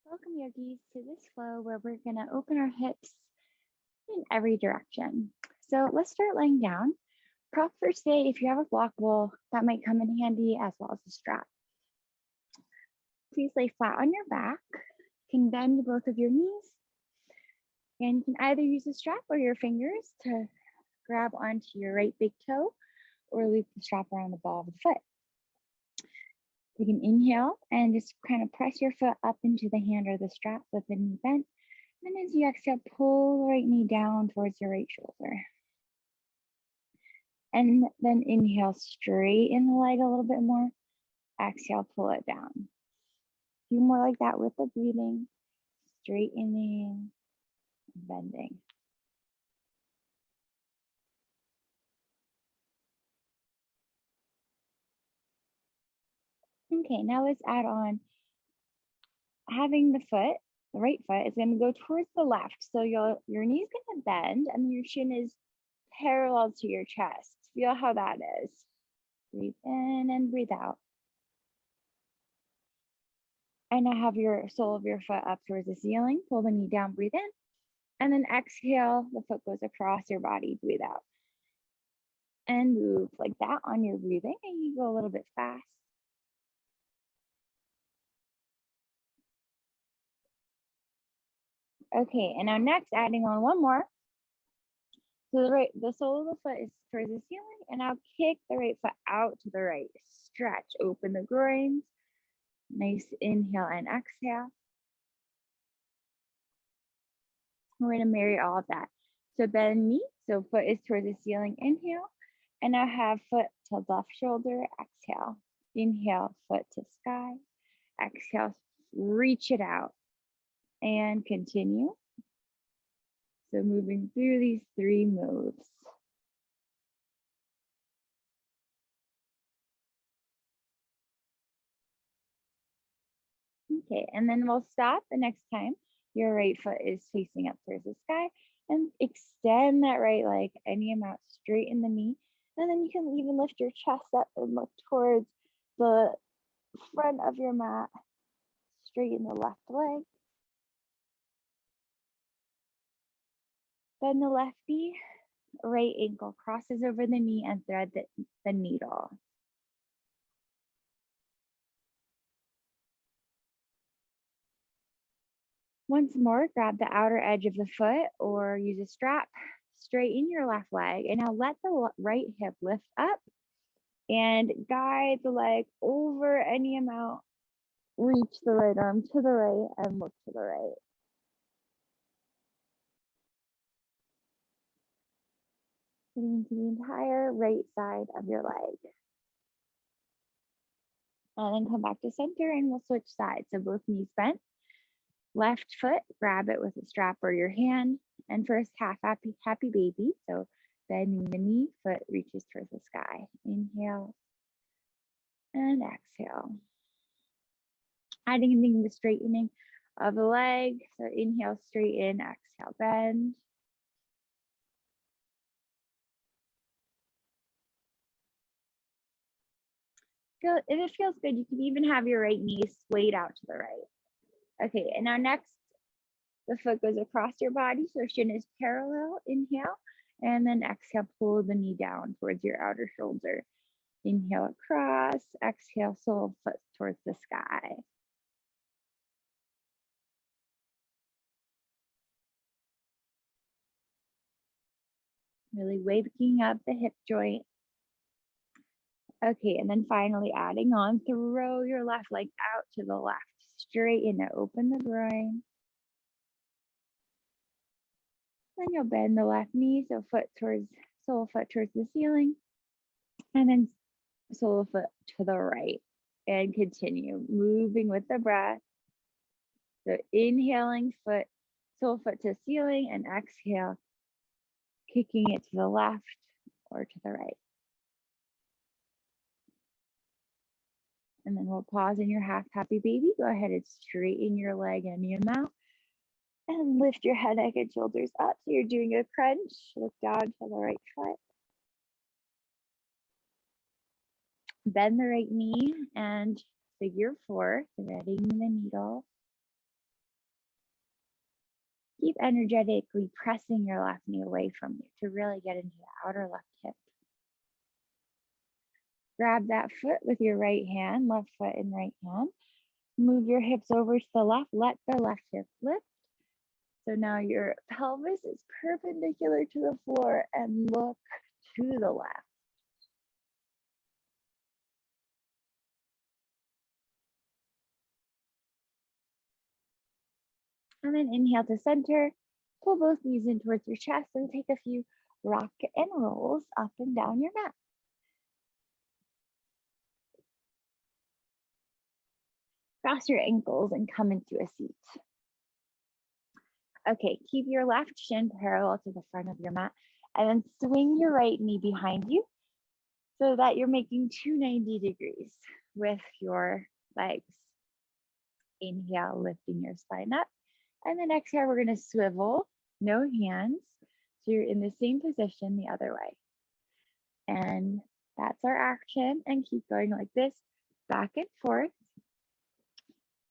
Welcome, yogis, to this flow where we're going to open our hips in every direction. So let's start laying down. Prop for today, if you have a block bowl, that might come in handy as well as a strap. Please lay flat on your back. You can bend both of your knees. And you can either use a strap or your fingers to grab onto your right big toe or loop the strap around the ball of the foot. You can inhale and just kind of press your foot up into the hand or the strap with the knee bent. And as you exhale, pull the right knee down towards your right shoulder. And then inhale, straighten the leg a little bit more. Exhale, pull it down. A few more like that with the breathing, straightening, bending. Okay, now let's add on having the right foot is going to go towards the left. So your knee's going to bend and your shin is parallel to your chest. Feel how that is. Breathe in and breathe out. And now have your sole of your foot up towards the ceiling. Pull the knee down, breathe in. And then exhale, the foot goes across your body, breathe out. And move like that on your breathing, and you go a little bit fast. Okay, and now next, adding on one more. So the sole of the foot is towards the ceiling, and now kick the right foot out to the right. Stretch, open the groins. Nice inhale and exhale. We're gonna marry all of that. So bend knee, so foot is towards the ceiling, inhale. And now have foot to left shoulder, exhale. Inhale, foot to sky. Exhale, reach it out and continue. So moving through these 3 moves. Okay, and then we'll stop the next time your right foot is facing up towards the sky and extend that right leg any amount, straighten the knee. And then you can even lift your chest up and look towards the front of your mat. Straighten the left leg. Bend the left knee, right ankle crosses over the knee and thread the needle. Once more, grab the outer edge of the foot or use a strap. Straighten your left leg and now let the right hip lift up and guide the leg over any amount. Reach the right arm to the right and look to the right. Getting to the entire right side of your leg. And then come back to center and we'll switch sides. So both knees bent. Left foot, grab it with a strap or your hand. And first, half happy baby. So bending the knee, foot reaches towards the sky. Inhale and exhale. Adding in the straightening of the leg. So inhale, straighten, exhale, bend. If it feels good, you can even have your right knee splayed out to the right. Okay, and now next, the foot goes across your body, so shin is parallel, inhale, and then exhale, pull the knee down towards your outer shoulder. Inhale across, exhale, sole of foot towards the sky. Really waking up the hip joint. Okay, and then finally adding on, throw your left leg out to the left. Straighten it, open the groin. Then you'll bend the left knee, so sole of foot towards the ceiling. And then sole of foot to the right. And continue moving with the breath. So inhaling sole foot to ceiling, and exhale, kicking it to the left or to the right. And then we'll pause in your half happy baby. Go ahead and straighten your leg any amount. And lift your head, neck, and shoulders up. So you're doing a crunch. Look down to the right foot. Bend the right knee and figure 4, threading the needle. Keep energetically pressing your left knee away from you to really get into the outer left hip. Grab that foot with your right hand, left foot and right hand. Move your hips over to the left. Let the left hip lift. So now your pelvis is perpendicular to the floor and look to the left. And then inhale to center. Pull both knees in towards your chest and take a few rock and rolls up and down your mat. Cross your ankles and come into a seat. Okay, keep your left shin parallel to the front of your mat and then swing your right knee behind you so that you're making 290 degrees with your legs. Inhale, lifting your spine up. And then exhale, we're gonna swivel, no hands. So you're in the same position the other way. And that's our action. And keep going like this, back and forth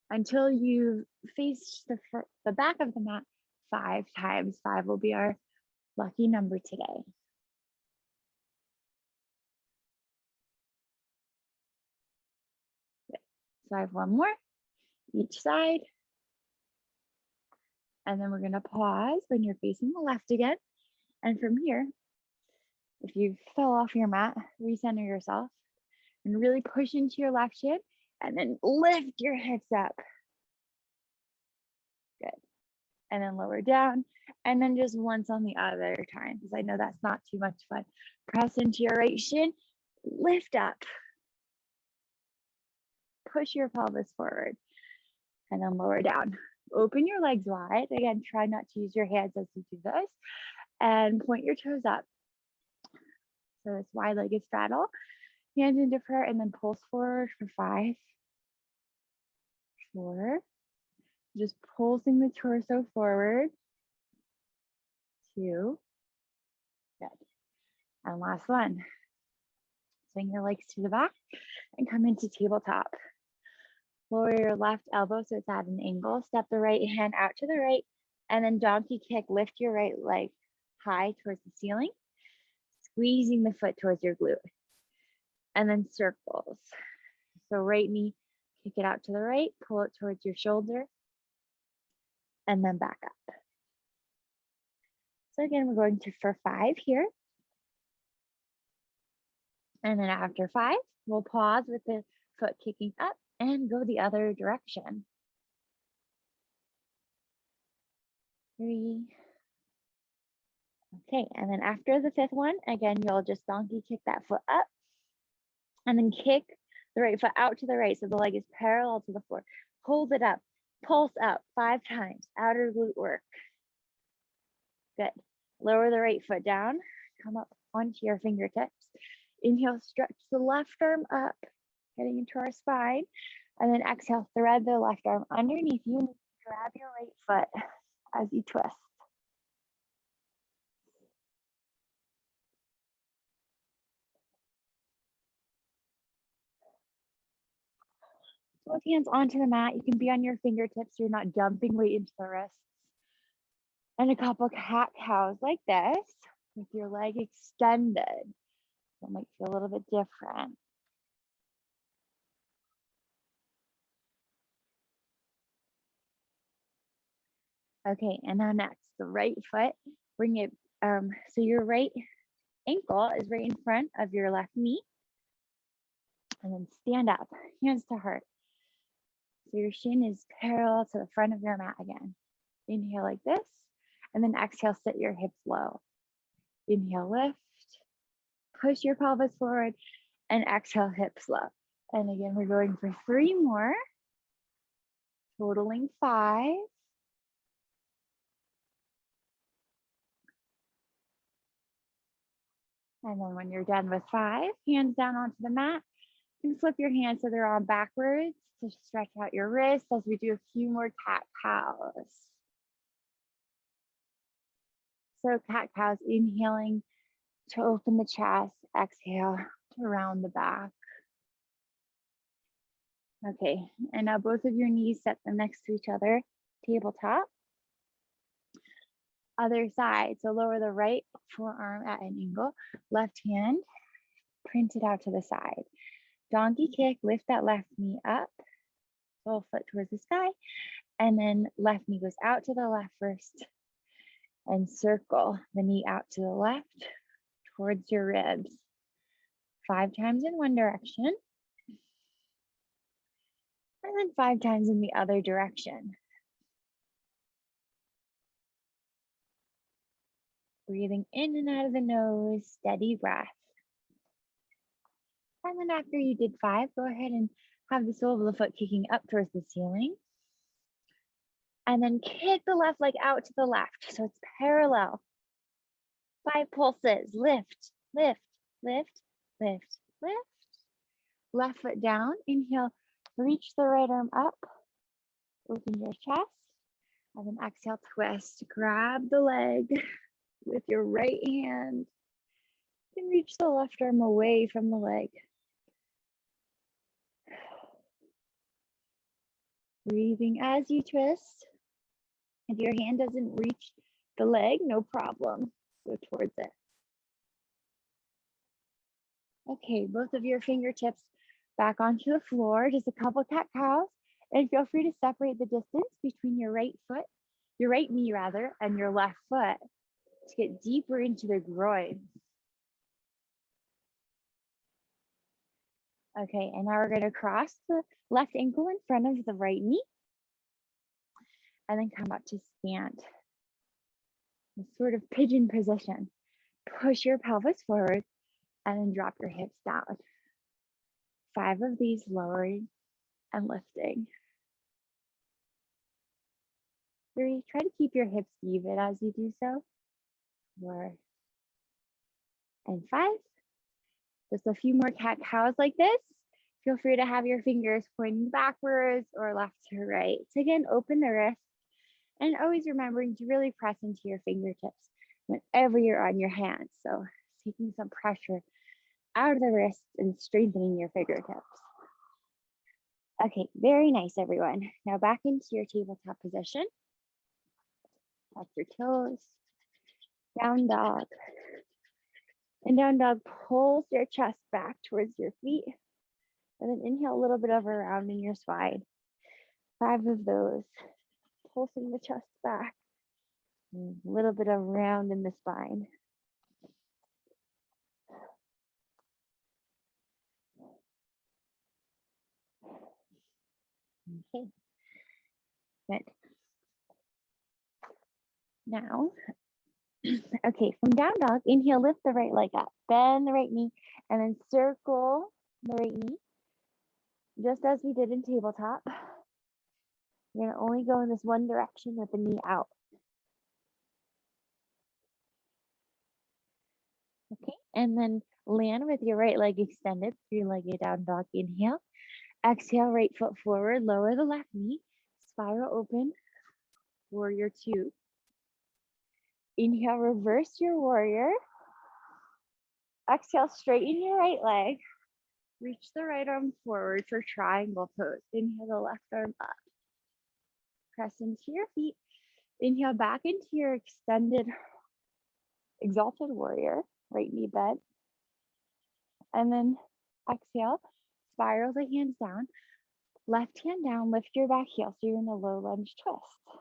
until you face the back of the mat 5 times. 5 will be our lucky number today. Good. So I have one more, each side. And then we're gonna pause when you're facing the left again. And from here, if you fell off your mat, recenter yourself and really push into your left shin and then lift your hips up. Good. And then lower down. And then just once on the other time, because I know that's not too much fun. Press into your right shin, lift up. Push your pelvis forward and then lower down. Open your legs wide. Again, try not to use your hands as you do this. And point your toes up. So it's wide-legged straddle. Hands into prayer and then pulse forward for 5, 4. Just pulsing the torso forward. 2. Good. And last one. Swing your legs to the back and come into tabletop. Lower your left elbow so it's at an angle. Step the right hand out to the right and then donkey kick. Lift your right leg high towards the ceiling, squeezing the foot towards your glute. And then circles. So right knee, kick it out to the right, pull it towards your shoulder, and then back up. So again, we're going to for 5 here. And then after 5, we'll pause with the foot kicking up and go the other direction. 3. Okay, and then after the 5th one, again, you'll just donkey kick that foot up and then kick the right foot out to the right so the leg is parallel to the floor. Hold it up, pulse up 5 times, outer glute work. Good. Lower the right foot down, come up onto your fingertips. Inhale, stretch the left arm up, getting into our spine. And then exhale, thread the left arm underneath you. Grab your right foot as you twist. Both hands onto the mat. You can be on your fingertips. So you're not dumping weight into the wrists. And a couple cat cows like this with your leg extended. So it might feel a little bit different. Okay, and now next, the right foot, bring it, so your right ankle is right in front of your left knee. And then stand up, hands to heart. So your shin is parallel to the front of your mat again. Inhale like this, and then exhale, sit your hips low. Inhale, lift, push your pelvis forward, and exhale, hips low. And again, we're going for 3 more, totaling 5. And then when you're done with 5, hands down onto the mat. You can flip your hands so they're on backwards to stretch out your wrists as we do a few more cat cows. So cat cows, inhaling to open the chest, exhale to round the back. Okay, and now both of your knees set them next to each other, tabletop. Other side. So lower the right forearm at an angle, left hand, print it out to the side. Donkey kick, lift that left knee up, full foot towards the sky, and then left knee goes out to the left first, and circle the knee out to the left towards your ribs. 5 times in one direction, and then 5 times in the other direction. Breathing in and out of the nose, steady breath. And then after you did 5, go ahead and have the sole of the foot kicking up towards the ceiling. And then kick the left leg out to the left, so it's parallel. 5 pulses, lift, lift, lift, lift, lift. Left foot down, inhale, reach the right arm up, open your chest, and then exhale, twist. Grab the leg with your right hand and reach the left arm away from the leg. Breathing as you twist. If your hand doesn't reach the leg, no problem. Go towards it. Okay, both of your fingertips back onto the floor, just a couple cat-cows, and feel free to separate the distance between your right foot, your right knee rather, and your left foot to get deeper into the groin. Okay, and now we're going to cross the left ankle in front of the right knee, and then come up to stand. This sort of pigeon position. Push your pelvis forward, and then drop your hips down. 5 of these, lowering and lifting. 3, try to keep your hips even as you do so. 4 and 5. Just a few more cat-cows like this. Feel free to have your fingers pointing backwards or left to right. So again, open the wrist, and always remembering to really press into your fingertips whenever you're on your hands. So taking some pressure out of the wrist and strengthening your fingertips. Okay, very nice, everyone. Now back into your tabletop position. Touch your toes. Down dog. And down dog pulls your chest back towards your feet. And then inhale a little bit of a round in your spine. 5 of those. Pulsing the chest back. A little bit of round in the spine. Okay. Good. Now, okay, from down dog, inhale, lift the right leg up, bend the right knee, and then circle the right knee, just as we did in tabletop. You're gonna only go in this one direction with the knee out. Okay, and then land with your right leg extended, 3-legged down dog, inhale. Exhale, right foot forward, lower the left knee, spiral open, warrior 2. Inhale, reverse your warrior. Exhale, straighten your right leg. Reach the right arm forward for triangle pose. Inhale the left arm up. Press into your feet. Inhale back into your extended exalted warrior, right knee bent. And then exhale, spiral the hands down. Left hand down, lift your back heel. So you're in a low lunge twist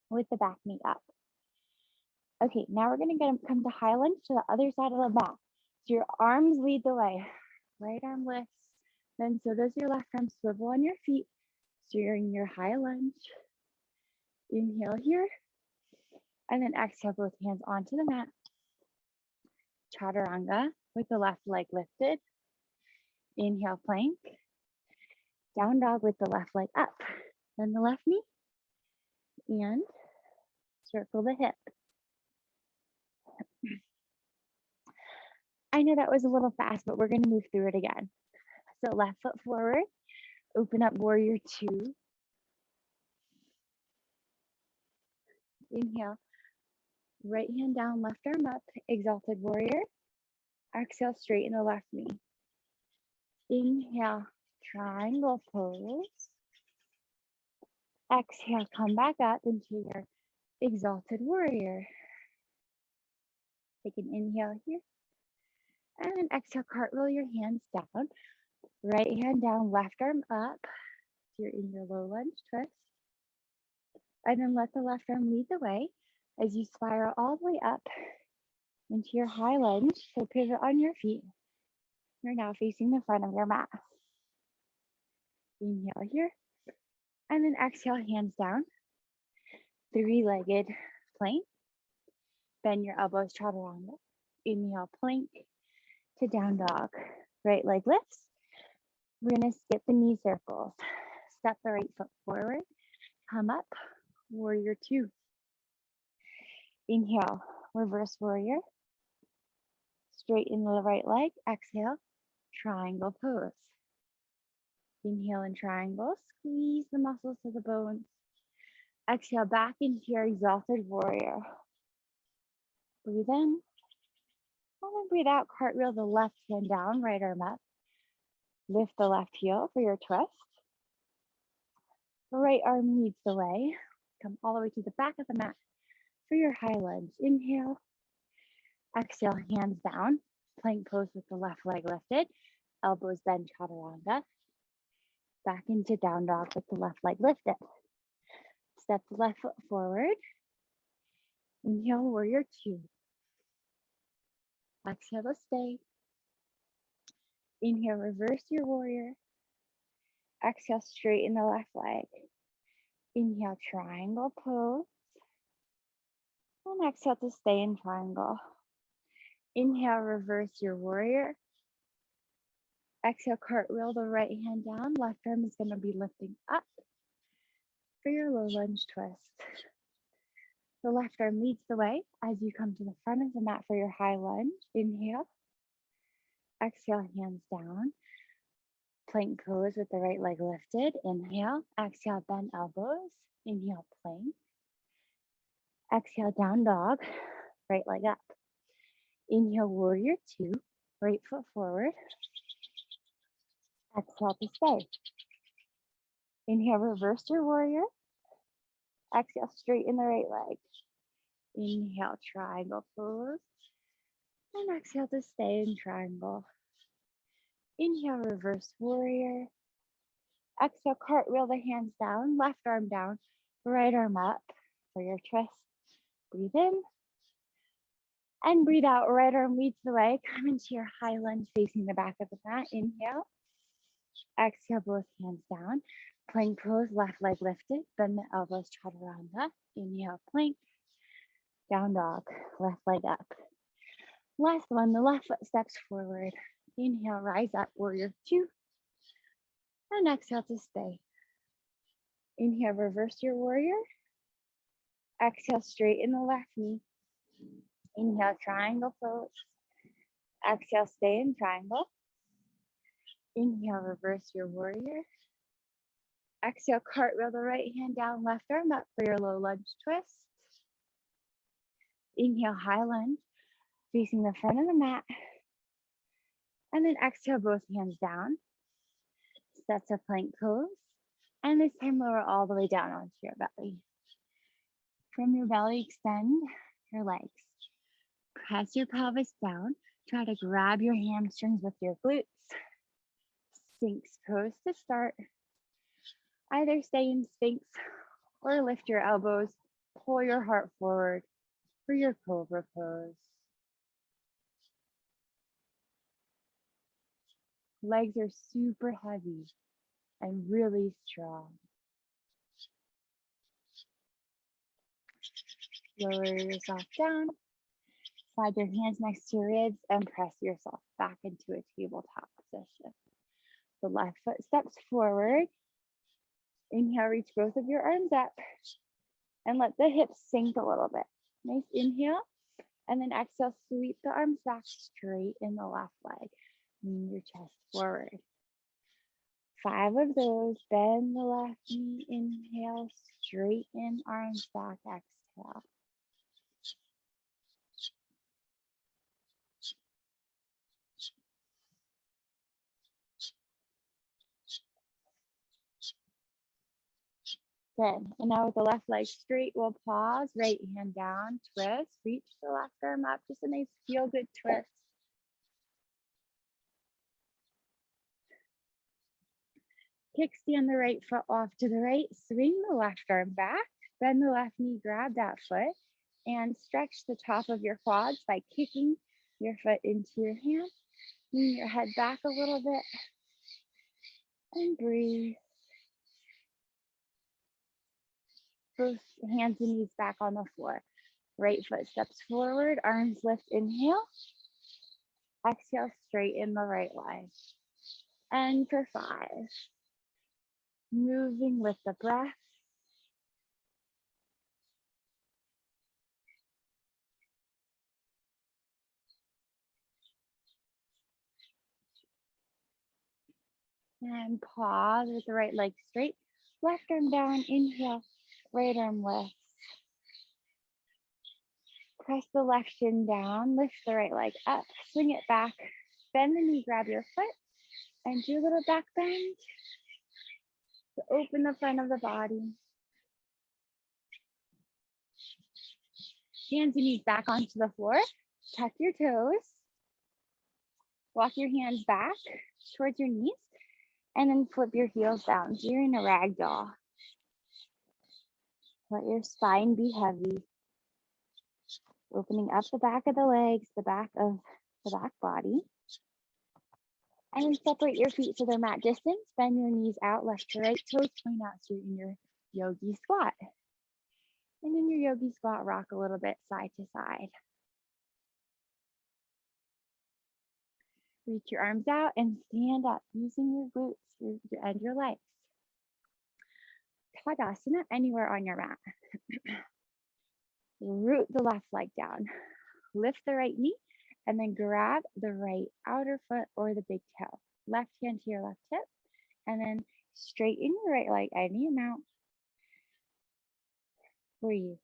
with the back knee up. Okay, now we're gonna come to high lunge to the other side of the mat. So your arms lead the way. Right arm lifts, then so does your left arm. Swivel on your feet. So you're in your high lunge. Inhale here, and then exhale, both hands onto the mat. Chaturanga with the left leg lifted. Inhale, plank. Down dog with the left leg up. Then the left knee, and circle the hip. I know that was a little fast, but we're going to move through it again. So left foot forward, open up warrior 2. Inhale, right hand down, left arm up, exalted warrior. Exhale, straighten the left knee. Inhale, triangle pose. Exhale, come back up into your Exalted Warrior. Take an inhale here. And then exhale, cartwheel your hands down. Right hand down, left arm up. You're in your low lunge twist. And then let the left arm lead the way as you spiral all the way up into your high lunge. So pivot on your feet. You're now facing the front of your mat. Inhale here. And then exhale, hands down. Three-legged plank. Bend your elbows, chaturanga. Inhale, plank to down dog. Right leg lifts. We're gonna skip the knee circles. Step the right foot forward. Come up, warrior two. Inhale, reverse warrior. Straighten the right leg. Exhale, triangle pose. Inhale in triangle. Squeeze the muscles to the bones. Exhale, back into your exalted warrior. Breathe in. And then breathe out. Cartwheel the left hand down, right arm up. Lift the left heel for your twist. Right arm leads the way. Come all the way to the back of the mat for your high lunge. Inhale. Exhale, hands down. Plank pose with the left leg lifted. Elbows bend, chaturanga. Back into down dog with the left leg lifted. Step the left foot forward. Inhale, warrior two. Exhale to stay. Inhale, reverse your warrior. Exhale, straighten the left leg. Inhale, triangle pose. And exhale to stay in triangle. Inhale, reverse your warrior. Exhale, cartwheel the right hand down. Left arm is going to be lifting up for your low lunge twist. The left arm leads the way as you come to the front of the mat for your high lunge. Inhale. Exhale, hands down. Plank pose with the right leg lifted. Inhale. Exhale, bend elbows. Inhale, plank. Exhale, down dog. Right leg up. Inhale, warrior two. Right foot forward. Exhale to stay. Inhale, reverse your warrior. Exhale, straighten the right leg. Inhale, triangle pose. And exhale to stay in triangle. Inhale, reverse warrior. Exhale, cartwheel the hands down, left arm down, right arm up for your twist. Breathe in. And breathe out, right arm leads the way. Come into your high lunge facing the back of the mat. Inhale. Exhale, both hands down. Plank pose, left leg lifted. Bend the elbows, chaturanga. Inhale, plank. Down dog, left leg up. Last one, the left foot steps forward. Inhale, rise up, warrior two. And exhale to stay. Inhale, reverse your warrior. Exhale, straighten the left knee. Inhale, triangle pose. Exhale, stay in triangle. Inhale, reverse your warrior. Exhale, cartwheel the right hand down, left arm up for your low lunge twist. Inhale, high lunge, facing the front of the mat. And then exhale, both hands down. Step to plank pose. And this time lower all the way down onto your belly. From your belly, extend your legs. Press your pelvis down. Try to grab your hamstrings with your glutes. Sphinx pose to start. Either stay in Sphinx or lift your elbows, pull your heart forward for your cobra pose. Legs are super heavy and really strong. Lower yourself down, slide your hands next to your ribs, and press yourself back into a tabletop position. The left foot steps forward. Inhale, reach both of your arms up and let the hips sink a little bit. Nice inhale, and then exhale, sweep the arms back straight in the left leg. Lean your chest forward. 5 of those. Bend the left knee, inhale, straighten arms back, exhale. Good. And now with the left leg straight, we'll pause, right hand down, twist, reach the left arm up, just a nice feel good twist. Kickstand the right foot off to the right, swing the left arm back, bend the left knee, grab that foot, and stretch the top of your quads by kicking your foot into your hand. Lean your head back a little bit and breathe. Both hands and knees back on the floor. Right foot steps forward, arms lift, inhale. Exhale, straighten the right leg. And for 5, moving with the breath. And pause with the right leg straight. Left arm down, inhale, right arm lifts. Press the left shin down, lift the right leg up, swing it back, bend the knee, grab your foot, and do a little back bend to open the front of the body. Hands and knees back onto the floor, tuck your toes, walk your hands back towards your knees, and then flip your heels down. So you're in a ragdoll. Let your spine be heavy. Opening up the back of the legs, the back of the back body. And then separate your feet so they're mat distance. Bend your knees out, left to right, toes point out, so you're in your yogi squat. And in your yogi squat, rock a little bit side to side. Reach your arms out and stand up using your glutes and your legs. Tadasana anywhere on your mat. Root the left leg down. Lift the right knee and then grab the right outer foot or the big toe. Left hand to your left hip and then straighten your right leg any amount. Breathe.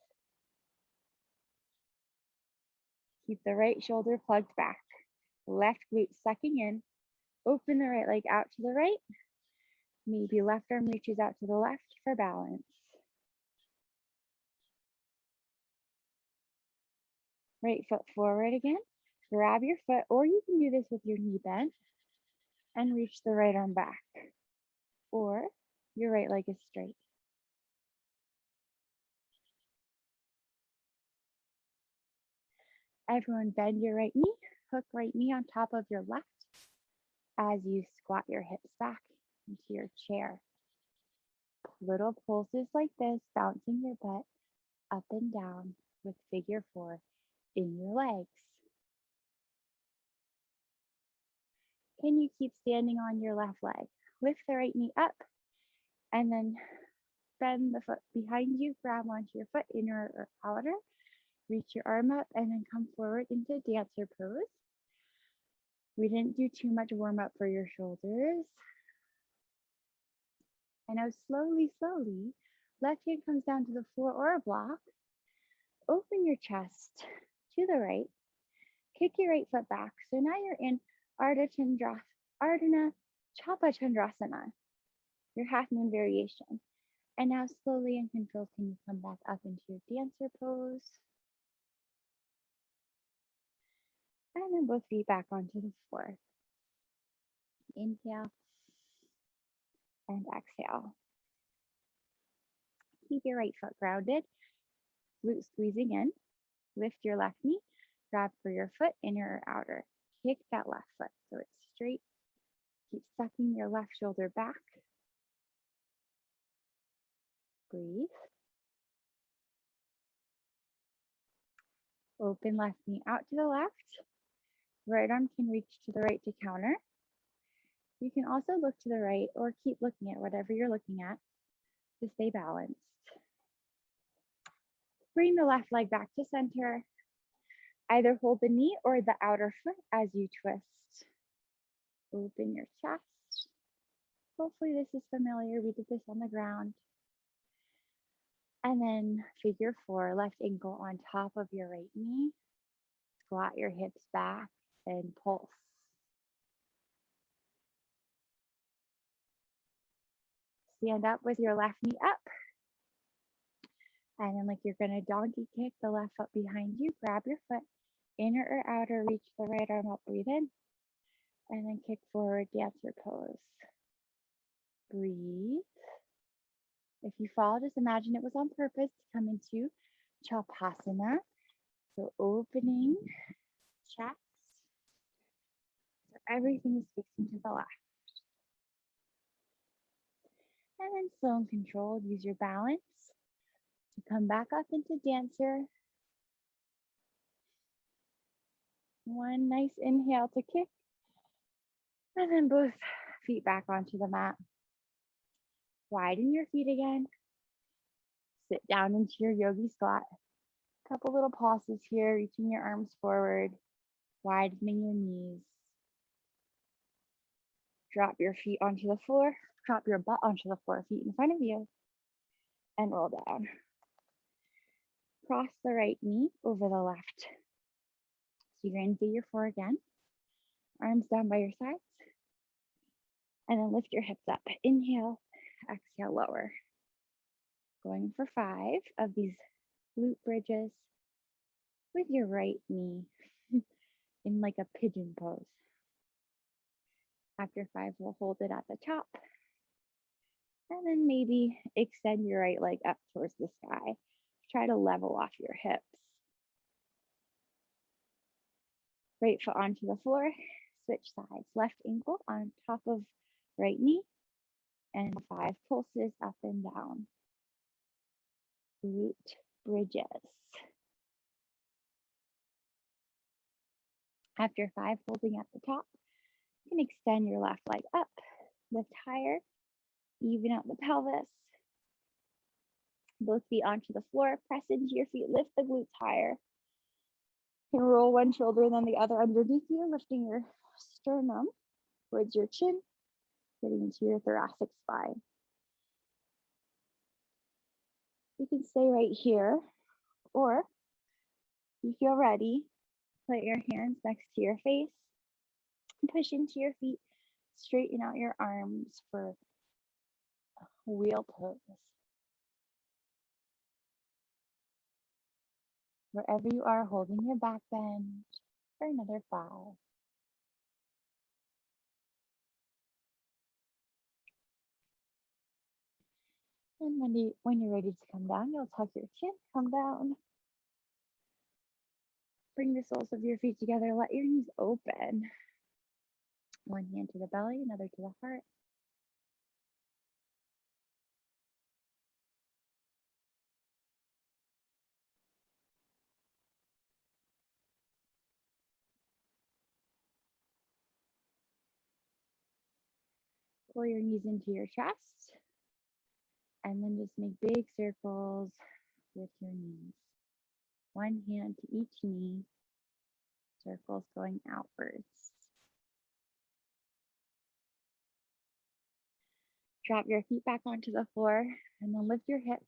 Keep the right shoulder plugged back. Left glute sucking in. Open the right leg out to the right. Maybe left arm reaches out to the left for balance. Right foot forward again. Grab your foot, or you can do this with your knee bent and reach the right arm back. Or your right leg is straight. Everyone bend your right knee, hook right knee on top of your left as you squat your hips back into your chair. Little pulses like this, bouncing your butt up and down with figure 4 in your legs. Can you keep standing on your left leg? Lift the right knee up and then bend the foot behind you, grab onto your foot, inner or outer. Reach your arm up and then come forward into dancer pose. We didn't do too much warm up for your shoulders. And now slowly, left hand comes down to the floor or a block. Open your chest to the right. Kick your right foot back. So now you're in Ardha Chapa Chandrasana, your half moon variation. And now slowly and control, can you come back up into your dancer pose? And then both feet back onto the floor. Inhale and exhale. Keep your right foot grounded, glute squeezing in. Lift your left knee, grab for your foot, inner or outer. Kick that left foot so it's straight. Keep sucking your left shoulder back. Breathe. Open left knee out to the left. Right arm can reach to the right to counter. You can also look to the right or keep looking at whatever you're looking at to stay balanced. Bring the left leg back to center. Either hold the knee or the outer foot as you twist. Open your chest. Hopefully this is familiar. We did this on the ground. And then figure 4, left ankle on top of your right knee. Squat your hips back and pulse. Stand up with your left knee up. And then like you're gonna donkey kick the left foot behind you, grab your foot, inner or outer, reach the right arm up, breathe in, and then kick forward, dancer pose. Breathe. If you fall, just imagine it was on purpose to come into Chalpasana. So opening chest, so everything is facing to the left. And then slow and controlled, use your balance to come back up into dancer. One nice inhale to kick, and then both feet back onto the mat. Widen your feet again. Sit down into your yogi squat. Couple little pauses here, reaching your arms forward, widening your knees. Drop your feet onto the floor. Drop your butt onto the floor, feet in front of you, and roll down. Cross the right knee over the left. So you're going to do your 4 again. Arms down by your sides. And then lift your hips up. Inhale, exhale, lower. Going for 5 of these glute bridges with your right knee in like a pigeon pose. After 5, we'll hold it at the top. And then maybe extend your right leg up towards the sky. Try to level off your hips. Right foot onto the floor, switch sides. Left ankle on top of right knee, and 5 pulses up and down. Glute bridges. After 5, holding at the top, you can extend your left leg up, lift higher, even out the pelvis. Both feet onto the floor, press into your feet, lift the glutes higher. You can roll one shoulder and then the other underneath you, lifting your sternum towards your chin, getting into your thoracic spine. You can stay right here, or if you feel ready, put your hands next to your face, push into your feet, straighten out your arms for wheel pose. Wherever you are, holding your back bend for another 5. And when you're ready to come down, you'll tuck your chin, come down. Bring the soles of your feet together, let your knees open. One hand to the belly, another to the heart. Pull your knees into your chest. And then just make big circles with your knees. One hand to each knee, circles going outwards. Drop your feet back onto the floor and then lift your hips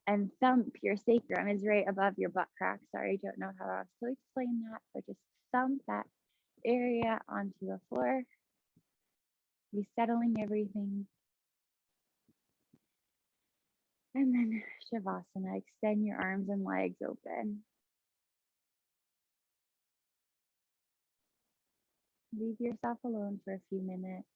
and thump your sacrum is right above your butt crack. Sorry, I don't know how else to explain that, but just thump that area onto the floor, resettling everything. And then Shavasana, extend your arms and legs open. Leave yourself alone for a few minutes.